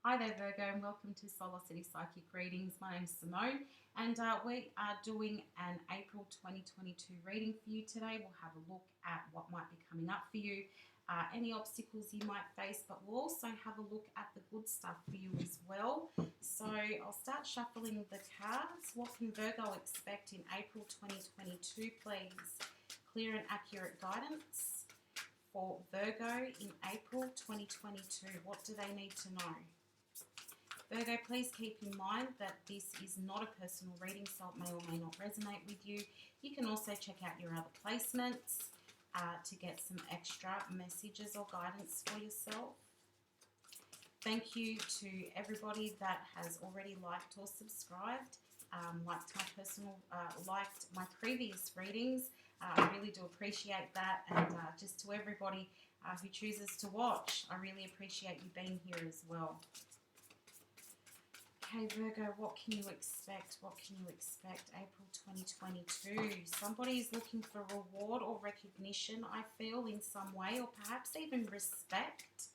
Hi there, Virgo, and welcome to Soulocity Psychic Readings. My name's Simone, and we are doing an April 2022 reading for you today. We'll have a look at what might be coming up for you, any obstacles you might face, but we'll also have a look at the good stuff for you as well. So I'll start shuffling the cards. What can Virgo expect in April 2022, please? Clear and accurate guidance for Virgo in April 2022. What do they need to know? Virgo, please keep in mind that this is not a personal reading, so it may or may not resonate with you. You can also check out your other placements to get some extra messages or guidance for yourself. Thank you to everybody that has already liked or subscribed, liked my previous readings. I really do appreciate that, and just to everybody who chooses to watch, I really appreciate you being here as well. Okay, Virgo, what can you expect? What can you expect April 2022? Somebody is looking for reward or recognition, I feel, in some way, or perhaps even respect.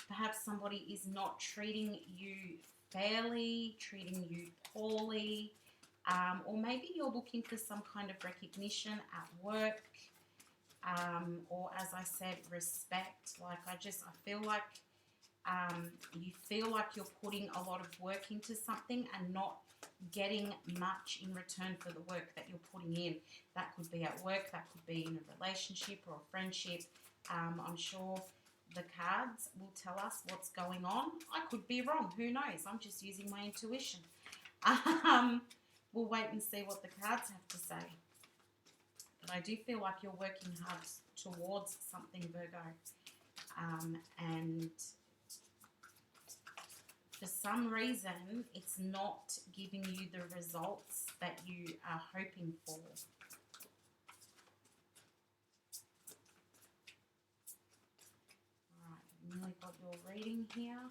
Perhaps somebody is not treating you fairly, treating you poorly, or maybe you're looking for some kind of recognition at work, or as I said, respect. I feel like you feel like you're putting a lot of work into something and not getting much in return for the work that you're putting in. That could be at work, that could be in a relationship or a friendship. I'm sure the cards will tell us what's going on. I could be wrong, who knows? I'm just using my intuition. We'll wait and see what the cards have to say. But I do feel like you're working hard towards something, Virgo. And for some reason, it's not giving you the results that you are hoping for. All right, I've nearly got your reading here.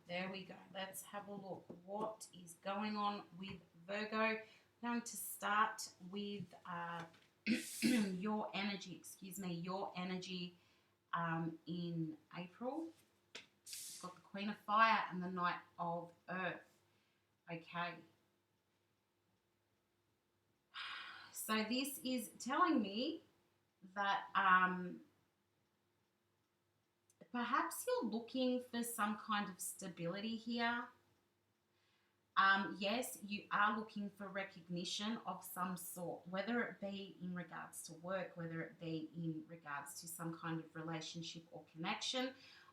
There we go. Let's have a look. What is going on with Virgo? I'm going to start with your energy, your energy in April. You've got the Queen of Fire and the Knight of Earth. Okay. So this is telling me that perhaps you're looking for some kind of stability here. Yes, you are looking for recognition of some sort, whether it be in regards to work, whether it be in regards to some kind of relationship or connection.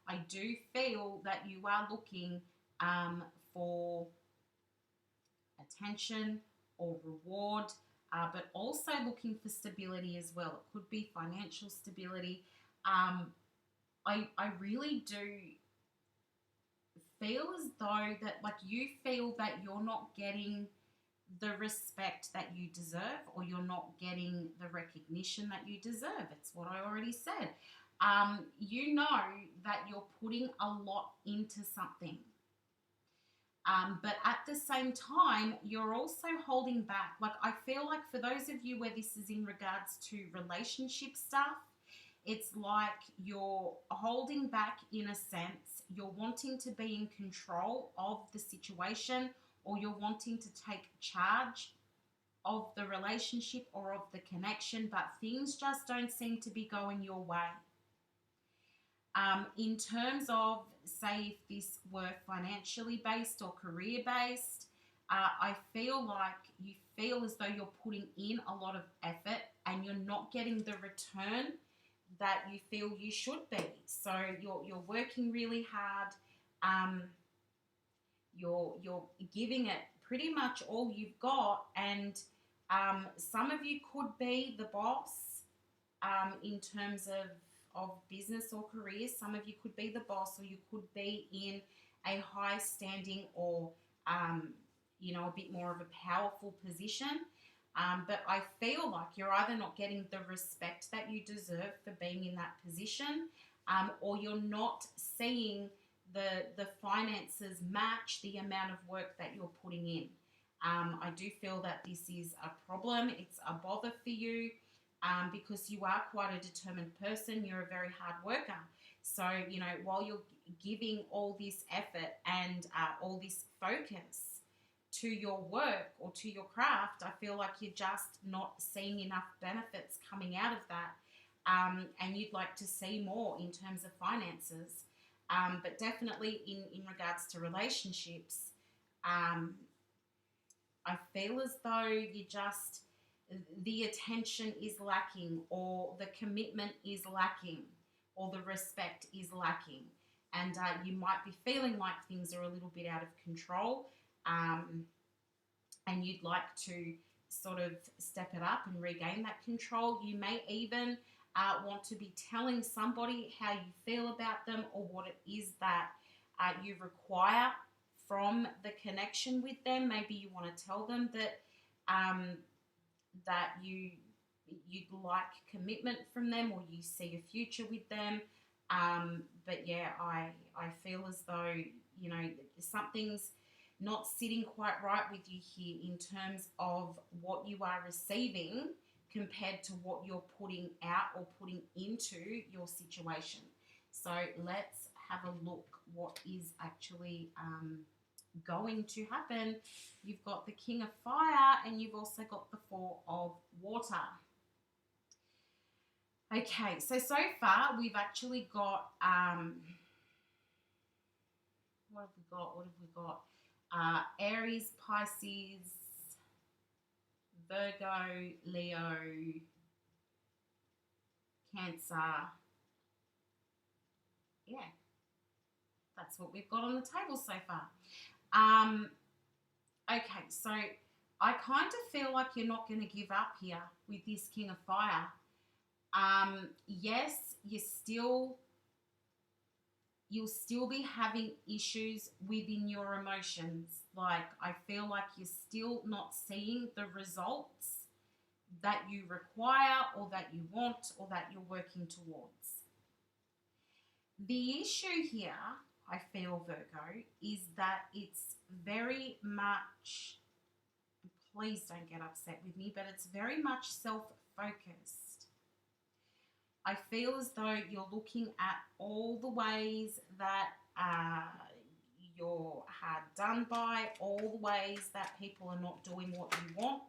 I do feel that you are looking for attention or reward, but also looking for stability as well. It could be financial stability. I really do feel as though that you feel that you're not getting the respect that you deserve, or you're not getting the recognition that you deserve. It's what I already said. You know that you're putting a lot into something. But at the same time, you're also holding back. I feel like for those of you where this is in regards to relationship stuff, it's like you're holding back in a sense. You're wanting to be in control of the situation, or you're wanting to take charge of the relationship or of the connection, but things just don't seem to be going your way. In terms of, say, if this were financially based or career based, I feel like you feel as though you're putting in a lot of effort and you're not getting the return that you feel you should be. So you're working really hard. You're giving it pretty much all you've got, and some of you could be the boss in terms of business or career. Some of you could be the boss, or you could be in a high standing or a bit more of a powerful position. But I feel like you're either not getting the respect that you deserve for being in that position, or you're not seeing the finances match the amount of work that you're putting in. I do feel that this is a problem. It's a bother for you, because you are quite a determined person. You're a very hard worker. So, you know, while you're giving all this effort and all this focus to your work or to your craft, I feel like you're just not seeing enough benefits coming out of that. And you'd like to see more in terms of finances. But definitely in regards to relationships, I feel as though the attention is lacking, or the commitment is lacking, or the respect is lacking. And you might be feeling like things are a little bit out of control, and you'd like to sort of step it up and regain that control. You may even want to be telling somebody how you feel about them, or what it is that you require from the connection with them. Maybe you want to tell them that that you'd like commitment from them, or you see a future with them. But yeah, I feel as though, you know, something's not sitting quite right with you here in terms of what you are receiving compared to what you're putting out or putting into your situation. So let's have a look what is actually going to happen. You've got the King of Fire, and you've also got the Four of Water. Okay, so far we've actually got, what have we got? Aries, Pisces, Virgo, Leo, Cancer. Yeah, that's what we've got on the table so far. Okay, so I kind of feel like you're not going to give up here with this King of Fire. Yes, you'll still be having issues within your emotions. Like, I feel like you're still not seeing the results that you require, or that you want, or that you're working towards. The issue here, I feel, Virgo, is that it's very much, please don't get upset with me, but it's very much self-focused. I feel as though you're looking at all the ways that you're hard done by, all the ways that people are not doing what you want.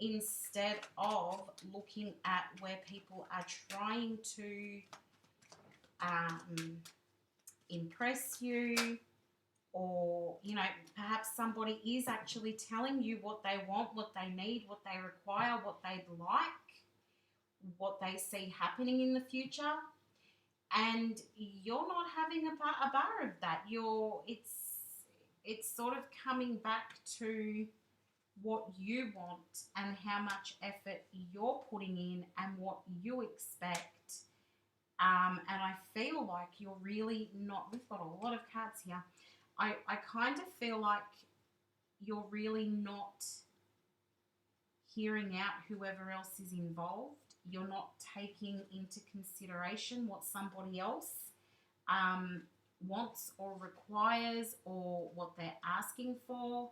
Instead of looking at where people are trying to impress you, or, you know, perhaps somebody is actually telling you what they want, what they need, what they require, what they'd like, what they see happening in the future, and you're not having a bar of that. It's sort of coming back to what you want and how much effort you're putting in and what you expect. And I feel like you're really not, we've got a lot of cards here. I kind of feel like you're really not hearing out whoever else is involved. You're not taking into consideration what somebody else wants or requires, or what they're asking for.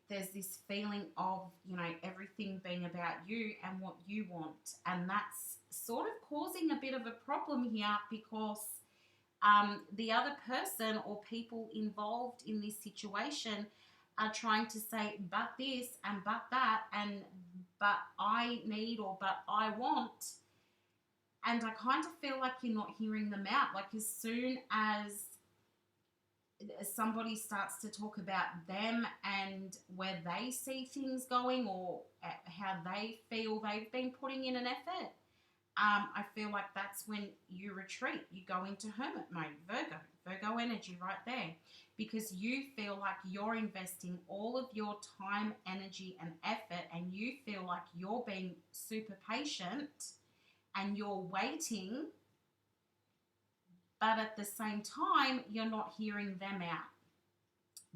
There's this feeling of, you know, everything being about you and what you want, and that's sort of causing a bit of a problem here, because the other person or people involved in this situation are trying to say, but this and but that, and but I need, or but I want. And I kind of feel like you're not hearing them out. Like, as soon as somebody starts to talk about them and where they see things going, or how they feel they've been putting in an effort, I feel like that's when you retreat. You go into hermit mode, Virgo energy right there, because you feel like you're investing all of your time, energy, and effort, and you feel like you're being super patient and you're waiting, but at the same time, you're not hearing them out.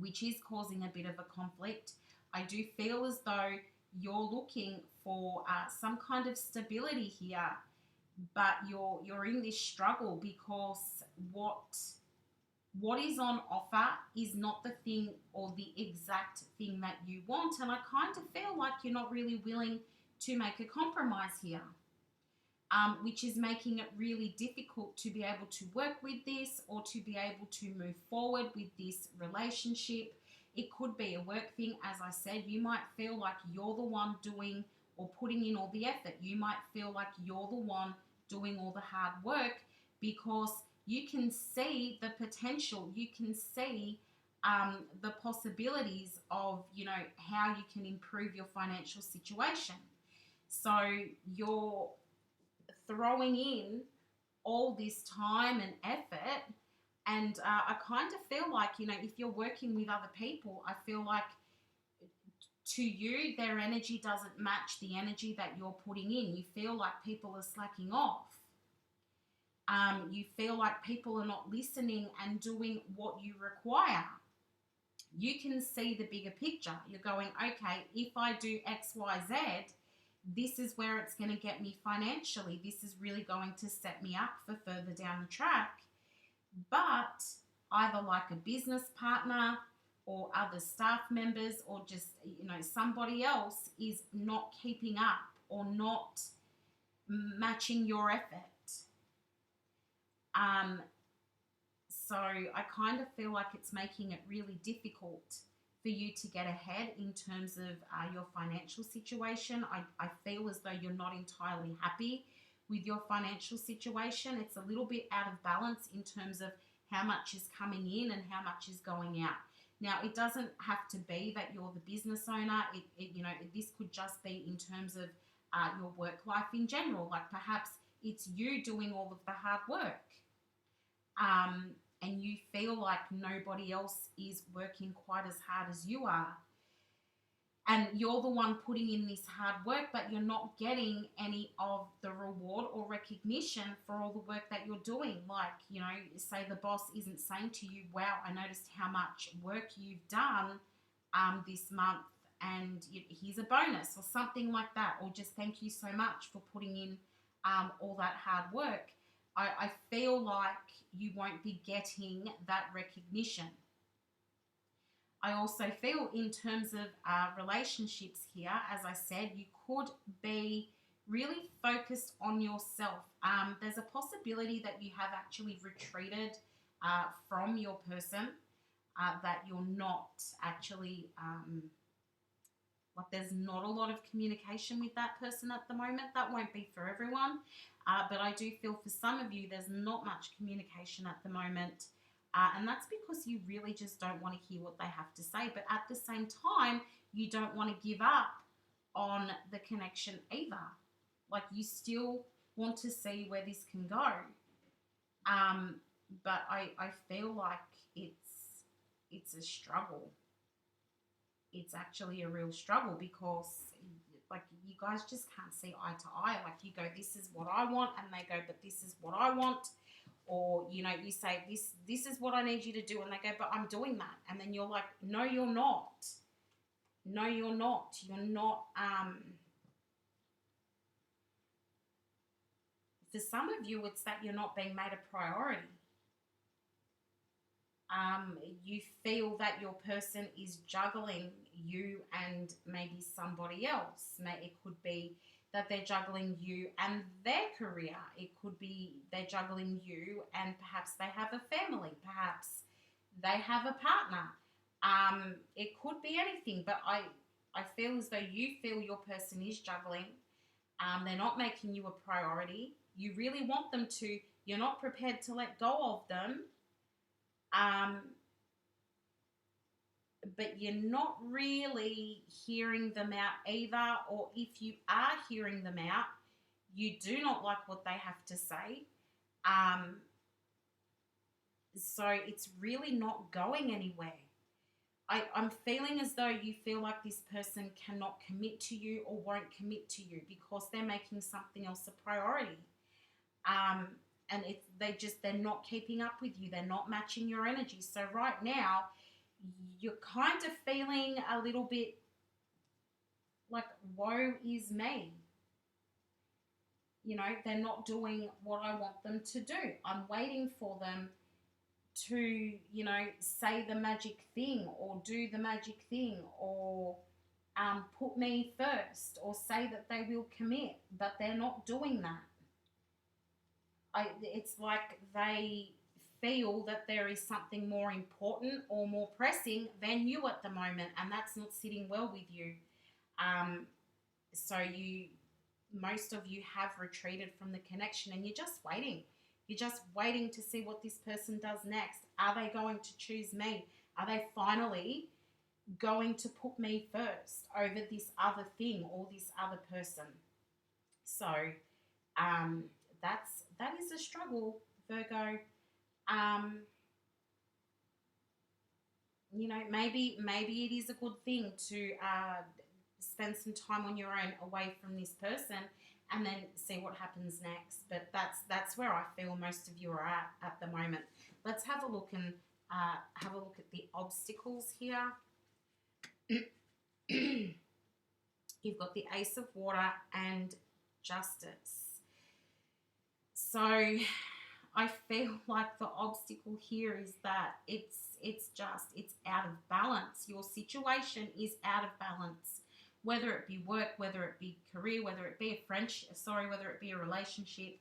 which is causing a bit of a conflict. I do feel as though you're looking for some kind of stability here, but you're in this struggle because what is on offer is not the thing or the exact thing that you want. And I kind of feel like you're not really willing to make a compromise here, which is making it really difficult to be able to work with this or to be able to move forward with this relationship. It could be a work thing. As I said, you might feel like you're the one doing or putting in all the effort. You might feel like you're the one doing all the hard work because you can see the potential. You can see the possibilities of, how you can improve your financial situation. So you're throwing in all this time and effort. And I kind of feel like, if you're working with other people, I feel like to you, their energy doesn't match the energy that you're putting in. You feel like people are slacking off. You feel like people are not listening and doing what you require. You can see the bigger picture. You're going, okay, if I do X, Y, Z, this is where it's going to get me financially. This is really going to set me up for further down the track. But either like a business partner or other staff members or just, somebody else is not keeping up or not matching your effort. So I kind of feel like it's making it really difficult for you to get ahead in terms of your financial situation. I feel as though you're not entirely happy with your financial situation. It's a little bit out of balance in terms of how much is coming in and how much is going out. Now, it doesn't have to be that you're the business owner. This could just be in terms of your work life in general. Like perhaps it's you doing all of the hard work. And you feel like nobody else is working quite as hard as you are. And you're the one putting in this hard work, but you're not getting any of the reward or recognition for all the work that you're doing. Like, say the boss isn't saying to you, wow, I noticed how much work you've done this month and here's a bonus or something like that. Or just thank you so much for putting in all that hard work. I feel like you won't be getting that recognition. I also feel in terms of relationships here, as I said, you could be really focused on yourself. There's a possibility that you have actually retreated from your person, that you're not actually, there's not a lot of communication with that person at the moment. That won't be for everyone, but I do feel for some of you there's not much communication at the moment. And that's because you really just don't want to hear what they have to say. But at the same time, you don't want to give up on the connection either. Like you still want to see where this can go. But I feel like it's a struggle. It's actually a real struggle because you guys just can't see eye to eye. Like you go, this is what I want, and they go, but this is what I want. Or, you say, this is what I need you to do. And they go, but I'm doing that. And then you're like, no, you're not. No, you're not. You're not. For some of you, it's that you're not being made a priority. You feel that your person is juggling you and maybe somebody else. It could be that they're juggling you and their career. It could be they're juggling you and perhaps they have a family. Perhaps they have a partner. It could be anything, but I feel as though you feel your person is juggling. They're not making you a priority. You really want them to. You're not prepared to let go of them. But you're not really hearing them out either, or if you are hearing them out, you do not like what they have to say. So it's really not going anywhere. I'm feeling as though you feel like this person cannot commit to you or won't commit to you because they're making something else a priority. And they're not keeping up with you. They're not matching your energy. So right now, you're kind of feeling a little bit like, woe is me. You know, they're not doing what I want them to do. I'm waiting for them to, you know, say the magic thing or do the magic thing or put me first or say that they will commit, but they're not doing that. It's like they feel that there is something more important or more pressing than you at the moment, and that's not sitting well with you. Um, so most of you have retreated from the connection and you're just waiting. You're just waiting to see what this person does next. Are they going to choose me? Are they finally going to put me first over this other thing or this other person? So that is a struggle, Virgo. You know, maybe it is a good thing to spend some time on your own away from this person and then see what happens next. But that's where I feel most of you are at the moment. Let's have a look and have a look at the obstacles here. You've got the Ace of Water and Justice. So I feel like the obstacle here is that it's out of balance. Your situation is out of balance. Whether it be work, whether it be career, whether it be whether it be a relationship.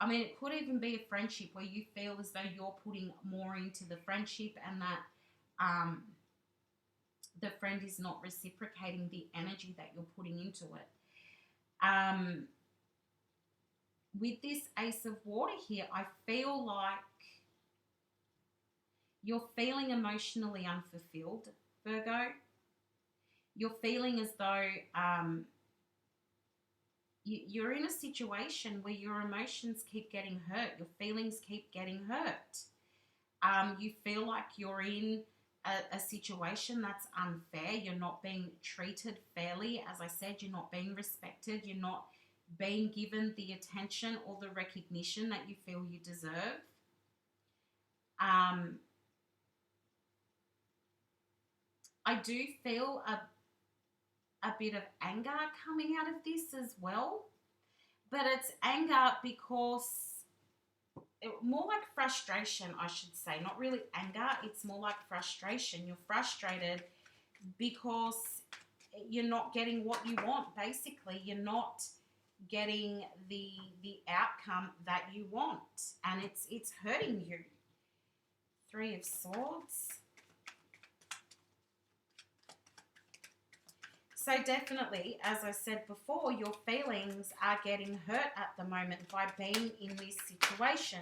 I mean, it could even be a friendship where you feel as though you're putting more into the friendship and that the friend is not reciprocating the energy that you're putting into it. With this Ace of Water here, I feel like you're feeling emotionally unfulfilled, Virgo. You're feeling as though you're in a situation where your emotions keep getting hurt. Your feelings keep getting hurt. You feel like you're in a situation that's unfair. You're not being treated fairly. As I said, you're not being respected. You're not being given the attention or the recognition that you feel you deserve. I do feel a bit of anger coming out of this as well, but it's anger because more like frustration, I should say. Not really anger, it's more like frustration. You're frustrated because you're not getting what you want. Basically, you're not getting the outcome that you want, and it's hurting you. Three of Swords. So definitely, as I said before, your feelings are getting hurt at the moment by being in this situation.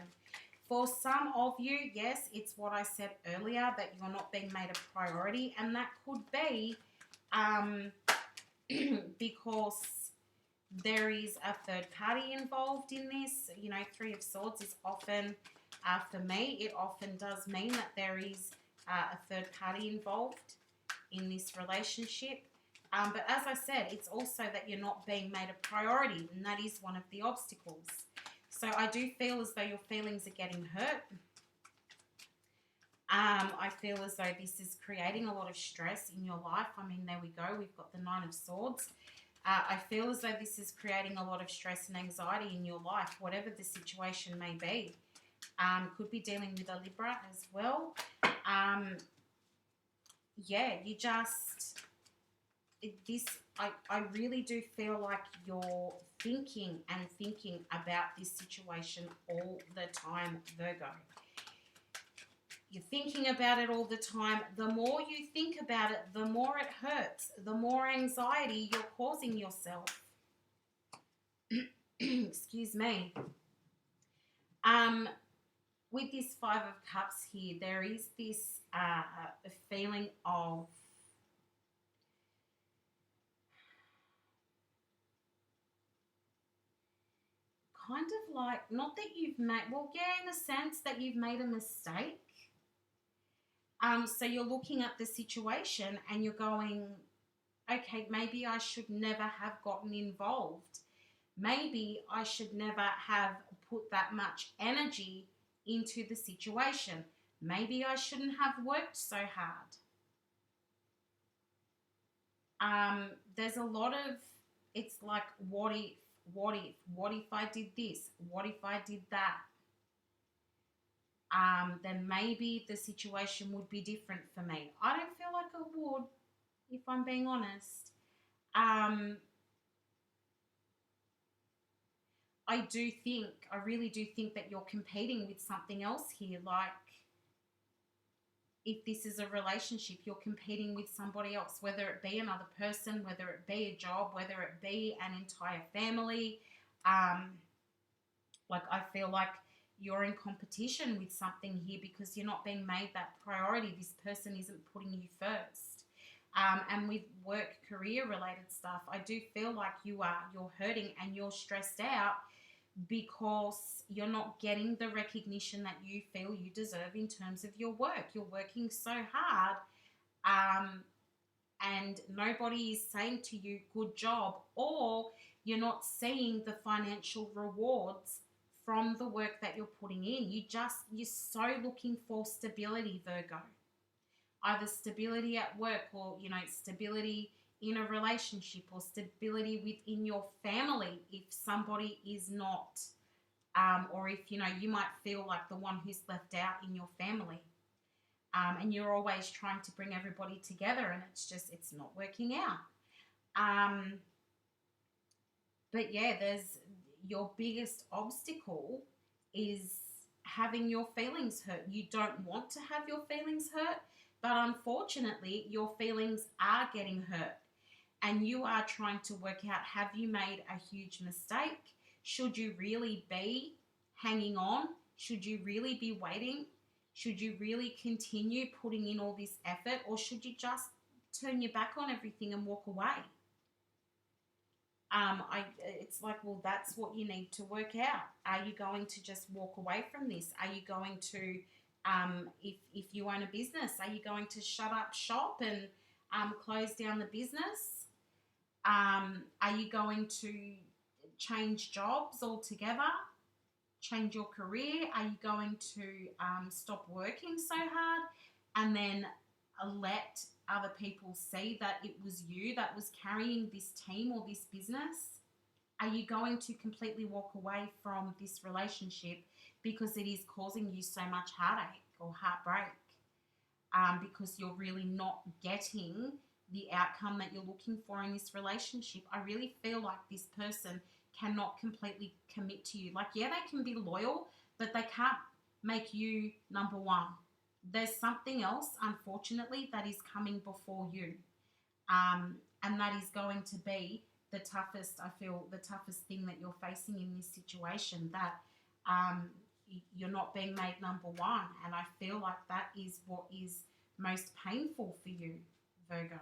For some of you, yes, it's what I said earlier, that you're not being made a priority, and that could be because there is a third party involved in this. You know, Three of Swords is often, for me, it often does mean that there is a third party involved in this relationship. But as I said, it's also that you're not being made a priority, and that is one of the obstacles. So I do feel as though your feelings are getting hurt. I feel as though this is creating a lot of stress in your life. I mean, there we go. We've got the Nine of Swords. I feel as though this is creating a lot of stress and anxiety in your life, whatever the situation may be. Could be dealing with a Libra as well. Yeah, you just... I really do feel like you're thinking about this situation all the time, Virgo. You're thinking about it all the time. The more you think about it, the more it hurts, the more anxiety you're causing yourself. Excuse me. With this Five of Cups here, there is this feeling of kind of like, not that you've made, well, yeah, in a sense that you've made a mistake. So you're looking at the situation and you're going, okay, maybe I should never have gotten involved. Maybe I should never have put that much energy into the situation. Maybe I shouldn't have worked so hard. There's a lot of, it's like, what if I did this? What if I did that? Then maybe the situation would be different for me. I don't feel like I would, if I'm being honest. I really do think that you're competing with something else here. Like, if this is a relationship, you're competing with somebody else, whether it be another person, whether it be a job, whether it be an entire family. Like, I feel like you're in competition with something here because you're not being made that priority. This person isn't putting you first. And with work, career related stuff, I do feel like you're hurting and you're stressed out because you're not getting the recognition that you feel you deserve in terms of your work. You're working so hard, and nobody is saying to you, good job, or you're not seeing the financial rewards from the work that you're putting in. You're so looking for stability, Virgo. Either stability at work, or, stability in a relationship, or stability within your family if somebody is not, or if, you might feel like the one who's left out in your family. And you're always trying to bring everybody together, and it's not working out. But yeah, there's your biggest obstacle is having your feelings hurt. You don't want to have your feelings hurt, but unfortunately, your feelings are getting hurt. And you are trying to work out, have you made a huge mistake? Should you really be hanging on? Should you really be waiting? Should you really continue putting in all this effort? Or should you just turn your back on everything and walk away? It's like, well, that's what you need to work out. Are you going to just walk away from this? Are you going to, if you own a business, are you going to shut up shop and close down the business? Are you going to change jobs altogether? Change your career? Are you going to stop working so hard and then let other people see that it was you that was carrying this team or this business? Are you going to completely walk away from this relationship because it is causing you so much heartache or heartbreak? Because you're really not getting the outcome that you're looking for in this relationship. I really feel like this person cannot completely commit to you. Like, yeah, they can be loyal, but they can't make you number one. There's something else, unfortunately, that is coming before you. And that is going to be the toughest thing that you're facing in this situation, that you're not being made number one. And I feel like that is what is most painful for you, Virgo.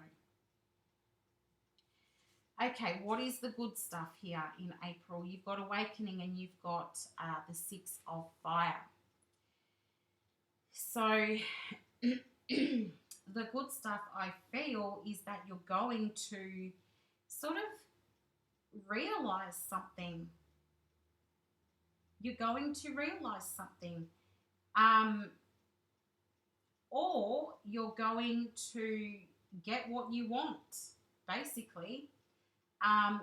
Okay, what is the good stuff here in April? You've got awakening and you've got the Six of Fire. So the good stuff, I feel, is that you're going to sort of realize something. You're going to realize something. Or you're going to get what you want, basically. I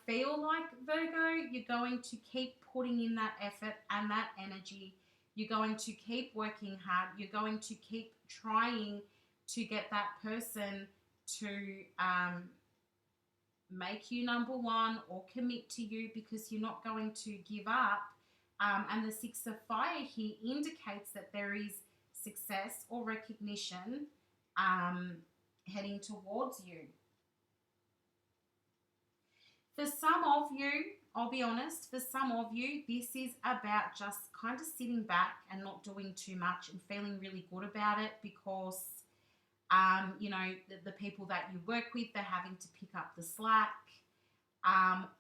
feel like, Virgo, you're going to keep putting in that effort and that energy. You're going to keep working hard. You're going to keep trying to get that person to make you number one or commit to you, because you're not going to give up. And the Six of Fire here indicates that there is success or recognition heading towards you. For some of you, I'll be honest, for some of you, this is about just kind of sitting back and not doing too much and feeling really good about it, because, the people that you work with, they're having to pick up the slack,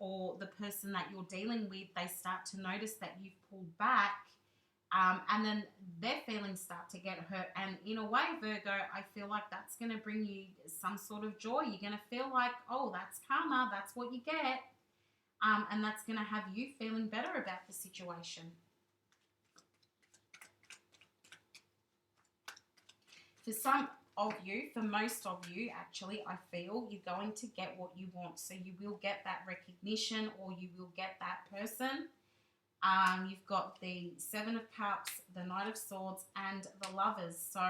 or the person that you're dealing with, they start to notice that you've pulled back, and then their feelings start to get hurt. And in a way, Virgo, I feel like that's going to bring you some sort of joy. You're going to feel like, oh, that's karma, that's what you get. And that's going to have you feeling better about the situation. For some of you, for most of you, actually, I feel you're going to get what you want. So you will get that recognition, or you will get that person. You've got the Seven of Cups, the Knight of Swords, and the Lovers. So,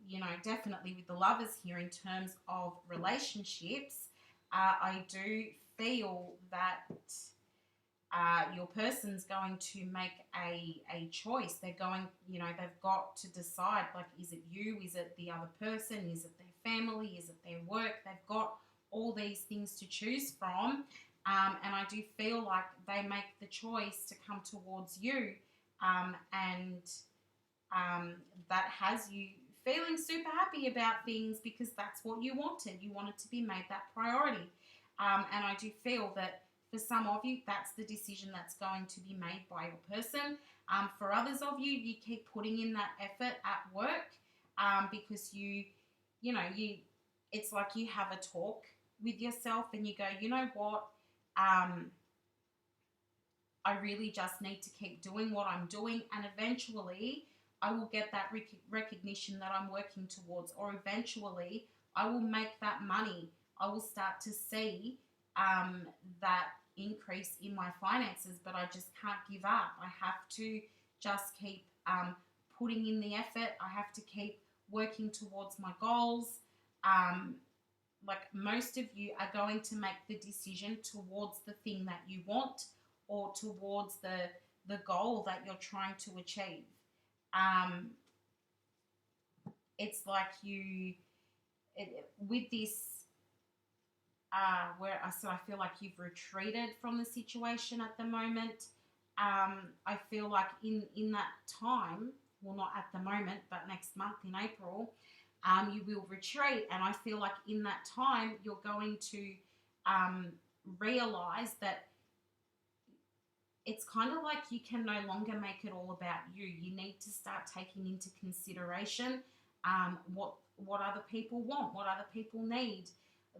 you know, definitely with the Lovers here in terms of relationships, I do feel that your person's going to make a choice. They're going, you know, they've got to decide, like, is it you? Is it the other person? Is it their family? Is it their work? They've got all these things to choose from. And I do feel like they make the choice to come towards you, and that has you feeling super happy about things, because that's what you wanted. You wanted to be made that priority. And I do feel that for some of you, that's the decision that's going to be made by your person. For others of you, you keep putting in that effort at work, because you know, it's like you have a talk with yourself and you go, you know what, I really just need to keep doing what I'm doing, and eventually I will get that recognition that I'm working towards, or eventually I will make that money. I will start to see that increase in my finances, but I just can't give up. I have to just keep putting in the effort. I have to keep working towards my goals. Like, most of you are going to make the decision towards the thing that you want, or towards the goal that you're trying to achieve. It's like with this, where I said I feel like you've retreated from the situation at the moment. I feel like in that time, well, not at the moment, but next month in April, you will retreat. And I feel like in that time, you're going to realize that it's kind of like you can no longer make it all about you. You need to start taking into consideration what other people want, what other people need.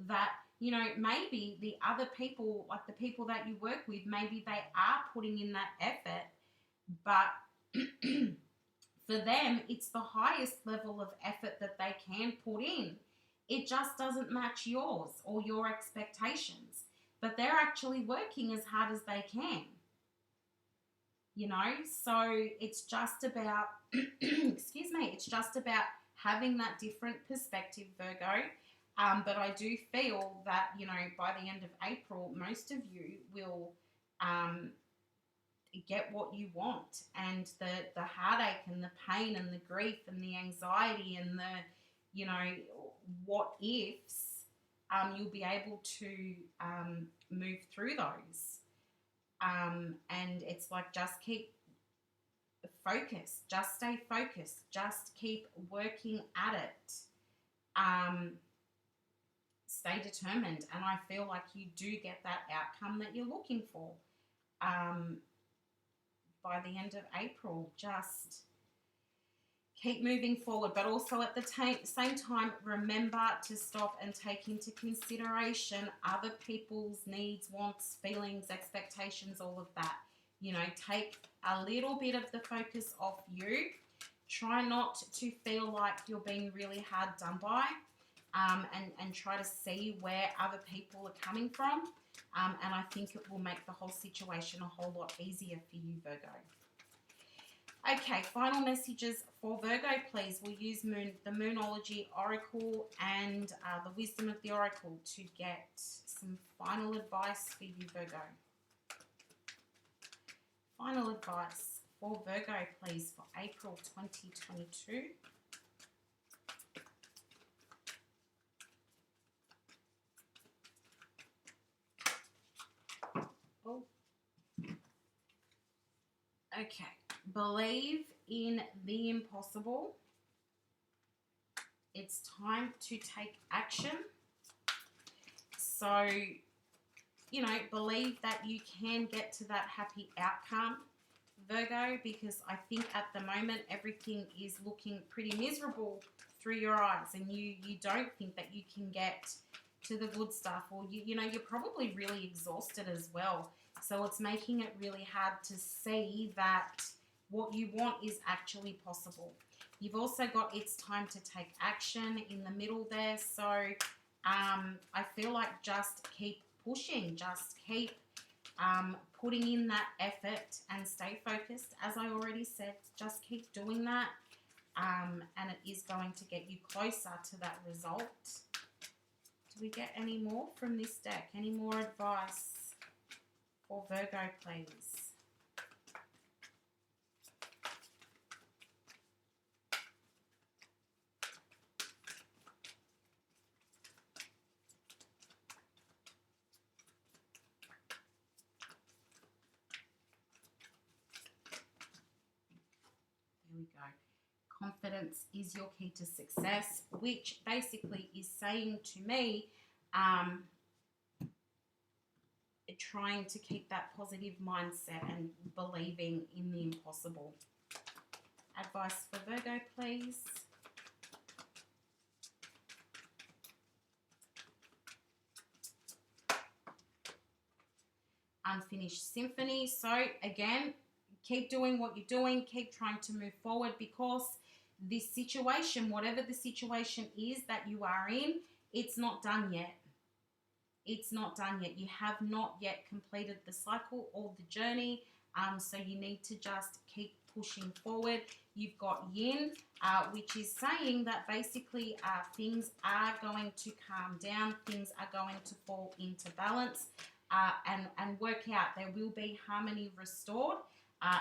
That, you know, maybe the other people, like the people that you work with, maybe they are putting in that effort, but for them, it's the highest level of effort that they can put in. It just doesn't match yours or your expectations, but they're actually working as hard as they can. You know, so it's just about, excuse me, it's just about having that different perspective, Virgo. But I do feel that, you know, by the end of April, most of you will get what you want, and the heartache and the pain and the grief and the anxiety and the, you know, what ifs, you'll be able to move through those. And it's like, just keep focused, just stay focused, just keep working at it. Stay determined, and I feel like you do get that outcome that you're looking for by the end of April. Just keep moving forward, but also at the same time, remember to stop and take into consideration other people's needs, wants, feelings, expectations, all of that. You know, take a little bit of the focus off you. Try not to feel like you're being really hard done by, and try to see where other people are coming from. And I think it will make the whole situation a whole lot easier for you, Virgo. Okay, final messages for Virgo, please. We'll use the Moonology Oracle and the Wisdom of the Oracle to get some final advice for you, Virgo. Final advice for Virgo, please, for April 2022. Oh. Okay. Believe in the impossible. It's time to take action. So, you know, believe that you can get to that happy outcome, Virgo, because I think at the moment everything is looking pretty miserable through your eyes, and you don't think that you can get to the good stuff, or you know, you're probably really exhausted as well. So it's making it really hard to see that what you want is actually possible. You've also got it's time to take action in the middle there. So I feel like just keep pushing, just keep putting in that effort and stay focused. As I already said, just keep doing that, and it is going to get you closer to that result. Do we get any more from this deck? Any more advice for Virgo, please? There we go. Confidence is your key to success, which basically is saying to me, trying to keep that positive mindset and believing in the impossible. Advice for Virgo, please. Unfinished symphony. So again, keep doing what you're doing. Keep trying to move forward, because this situation, whatever the situation is that you are in, it's not done yet. It's not done yet. You have not yet completed the cycle or the journey. So you need to just keep pushing forward. You've got yin, which is saying that basically things are going to calm down. Things are going to fall into balance and work out. There will be harmony restored.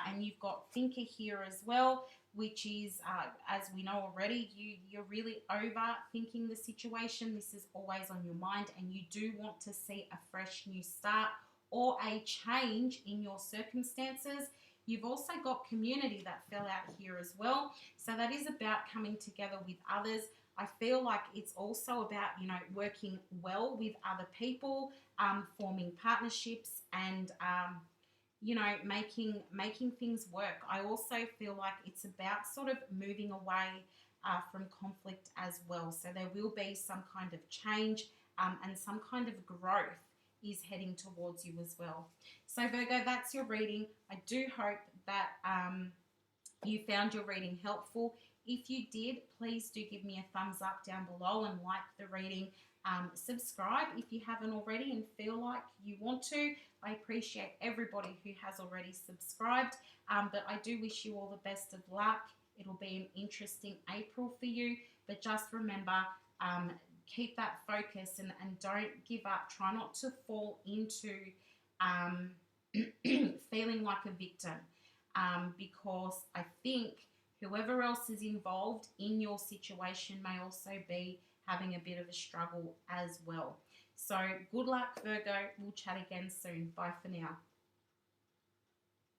And you've got thinker here as well, which is, as we know already, you're really overthinking the situation. This is always on your mind, and you do want to see a fresh new start or a change in your circumstances. You've also got community that fell out here as well. So that is about coming together with others. I feel like it's also about, working well with other people, forming partnerships, and making things work. I also feel like it's about sort of moving away from conflict as well. So there will be some kind of change and some kind of growth is heading towards you as well. So Virgo, that's your reading. I do hope that you found your reading helpful. If you did, please do give me a thumbs up down below and like the reading. Subscribe if you haven't already and feel like you want to. I appreciate everybody who has already subscribed, but I do wish you all the best of luck. It'll be an interesting April for you, but just remember, keep that focus and don't give up. Try not to fall into feeling like a victim, because I think whoever else is involved in your situation may also be having a bit of a struggle as well. So good luck, Virgo. We'll chat again soon. Bye for now.